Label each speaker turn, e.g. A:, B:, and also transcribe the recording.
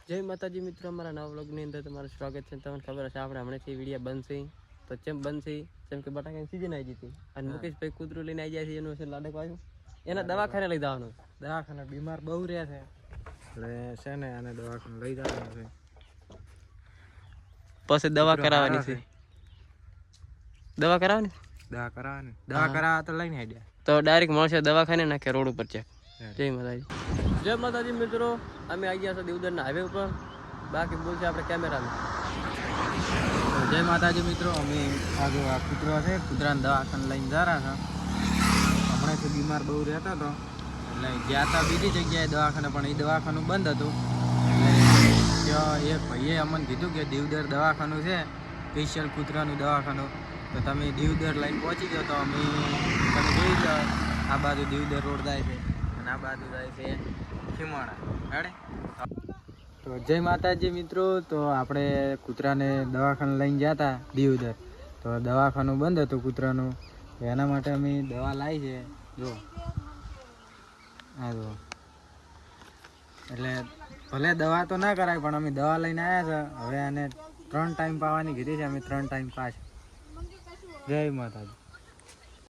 A: જય માતાજી મિત્રો, અમારા નવા વ્લોગની અંદર તમારું સ્વાગત છે. તમને ખબર હશે આપણે હમણાંથી વિડીયો બનશે તો ચેમ બનશે જેમ કે બટાકાની સીઝન આવી જતી અને મુકેશભાઈ કૂતરું લઈને આવી જાય છે. એનું છે લાડક વાયું એના દવાખાને લઈ જવાનું.
B: દવાખાને બીમાર બહુ રહ્યા છે એટલે છે ને આને દવાખાને લઈ જવાનું છે.
A: પછી દવા કરાવવાની છે. દવા કરાવવાની
B: દવા કરાવવા તો લઈને આડ્યા
A: તો ડાયરેક્ટ મળશે દવાખાને નાખે રોડ ઉપર ચેક. જય માતાજી. જય માતાજી મિત્રો, અમે આવી ગયા છીએ દેવદરના હાઈવે ઉપર. બાકી બોલશે આપણે કેમેરામાં.
B: જય માતાજી મિત્રો, અમે આજે આ કૂતરો છે કૂતરાને દવાખાને લઈને જા રહ્યા હતા. હમણાંથી બીમાર બહુ રહેતો હતો એટલે ગયા હતા બીજી જગ્યાએ દવાખાને, પણ એ દવાખાનું બંધ હતું. એટલે ત્યાં એક ભાઈએ અમને કીધું કે દેવદર દવાખાનું છે, સ્પેશિયલ કૂતરાનું દવાખાનું, તો તમે દેવદર લઈને પહોંચી ગયો. તો અમે તમે જોઈ જાઓ આ બાજુ દેવદર રોડ જાય છે અને આ બાજુ જાય છે ખીમાણા હેડે. તો જય માતાજી મિત્રો, તો આપણે કૂતરાને દવાખાને લઈને ગયા હતા દેવદર, તો દવાખાનું બંધ હતું કૂતરાનું, તો એના માટે અમે દવા લાવી છે. જો હા જો, એટલે ભલે દવા તો ના કરાય પણ અમે દવા લઈને આવ્યા છે. હવે આને 3 ટાઈમ પાવાની કીધી છે, અમે 3 ટાઈમ પાસ. જય માતાજી.